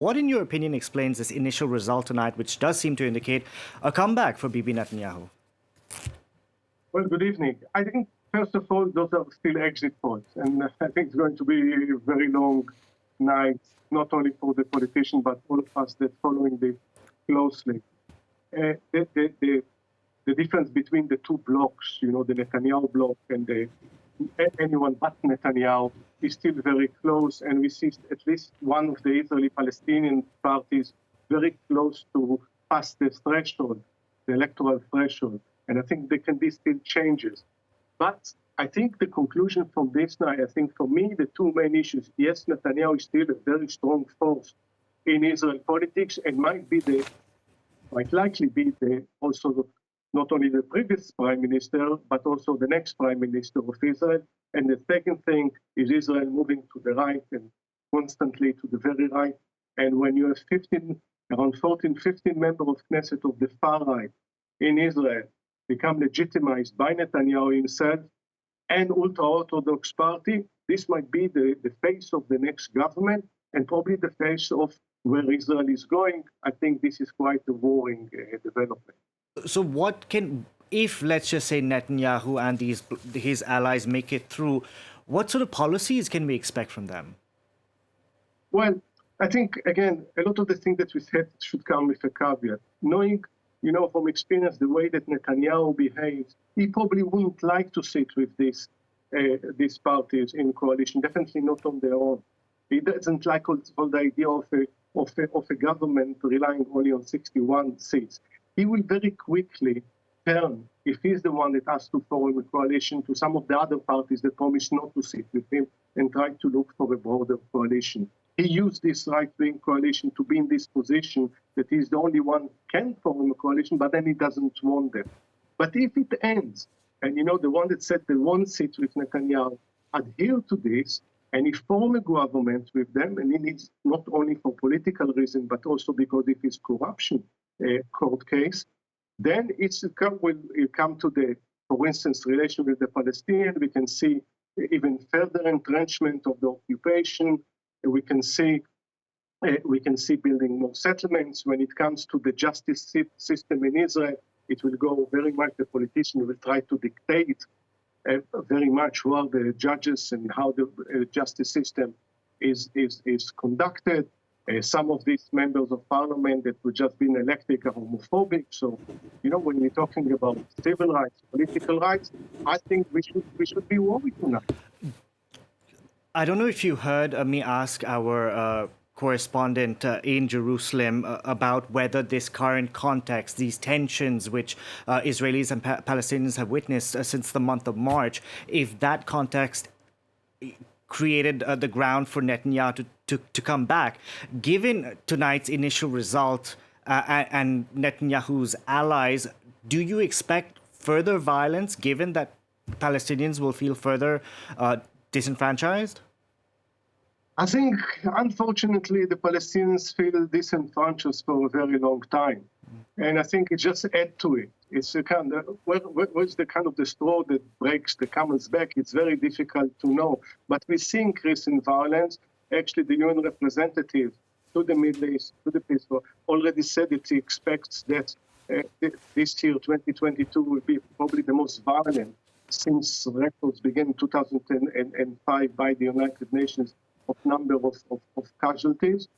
What, in your opinion, explains this initial result tonight, which does seem to indicate a comeback for Bibi Netanyahu? Well, good evening. I think, first of all, those are still exit polls. And I think it's going to be a very long night, not only for the politician, but all of us that following this closely. The difference between the two blocks, the Netanyahu bloc and anyone but Netanyahu, is still very close. And we see at least one of the Israeli-Palestinian parties very close to pass the threshold, the electoral threshold. And I think there can be still changes. But I think the conclusion from this night, I think for me, the two main issues, yes, Netanyahu is still a very strong force in Israel politics and might likely be also not only the previous prime minister, but also the next prime minister of Israel. And the second thing is Israel moving to the right and constantly to the very right. And when you have around 14, 15 members of Knesset of the far right in Israel become legitimized by Netanyahu himself and ultra-Orthodox party, this might be the face of the next government and probably the face of where Israel is going. I think this is quite a worrying development. So if let's just say Netanyahu and his allies make it through, what sort of policies can we expect from them? Well, I think, again, a lot of the things that we said should come with a caveat. Knowing, from experience, the way that Netanyahu behaves, he probably wouldn't like to sit with these parties in coalition, definitely not on their own. He doesn't like all the idea of a government relying only on 61 seats. He will very quickly turn, if he's the one that has to form a coalition, to some of the other parties that promise not to sit with him and try to look for a broader coalition. He used this right-wing coalition to be in this position that he's the only one who can form a coalition, but then he doesn't want them. But if it ends, and the one that said they won't sit with Netanyahu adhere to this, and he form a government with them, and he needs not only for political reason, but also because it is corruption court case, then it will come to the, for instance, relation with the Palestinians. We can see even further entrenchment of the occupation. We can see building more settlements. When it comes to the justice system in Israel, it will go very much, the politician will try to dictate very much who are the judges and how the justice system is conducted. Some of these members of parliament that were just been elected are homophobic. So, when we're talking about civil rights, political rights, I think we should be worried tonight. I don't know if you heard me ask our correspondent in Jerusalem about whether this current context, these tensions which Israelis and Palestinians have witnessed since the month of March, if that context created the ground for Netanyahu to come back. Given tonight's initial result and Netanyahu's allies, do you expect further violence given that Palestinians will feel further disenfranchised? I think, unfortunately, the Palestinians feel disenfranchised for a very long time. And I think it just adds to it. It's a kind of, what's the kind of the straw that breaks the camel's back? It's very difficult to know. But we see increase in violence. Actually, the UN representative to the Middle East, to the peace corps, already said that he expects that this year, 2022, will be probably the most violent since records began in 2005 by the United Nations of number of casualties.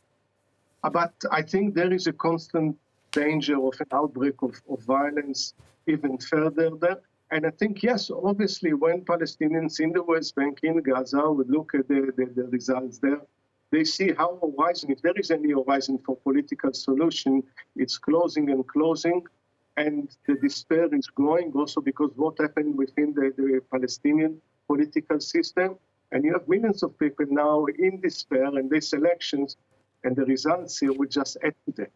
But I think there is a constant danger of an outbreak of violence even further there. And I think, yes, obviously, when Palestinians in the West Bank, in Gaza, would look at the results there, they see how horizon, if there is any horizon for political solution, it's closing and closing. And the despair is growing also because what happened within the Palestinian political system. And you have millions of people now in despair, and these elections and the results here will just add to that.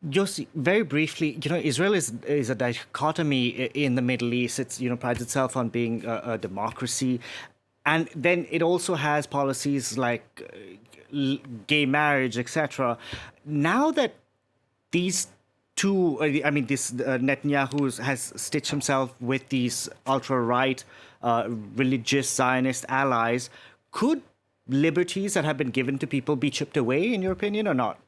Yossi, very briefly, Israel is a dichotomy in the Middle East. It's, prides itself on being a democracy. And then it also has policies like gay marriage, etc. Now that these two, Netanyahu has stitched himself with these ultra-right religious Zionist allies, could liberties that have been given to people be chipped away, in your opinion, or not?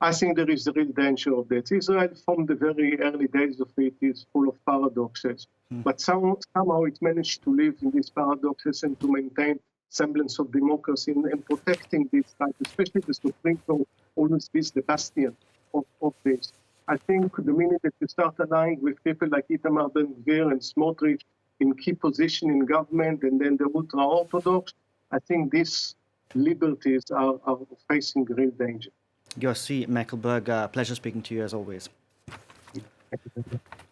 I think there is a real danger of that. Israel, from the very early days of it, is full of paradoxes. But somehow it managed to live in these paradoxes and to maintain semblance of democracy and protecting this type, especially the Supreme Court always is the bastion of this. I think the minute that you start aligning with people like Itamar Ben-Gvir and Smotrich in key position in government and then the ultra-Orthodox, I think these liberties are facing real danger. Yossi Meckelberg, pleasure speaking to you as always. Thank you.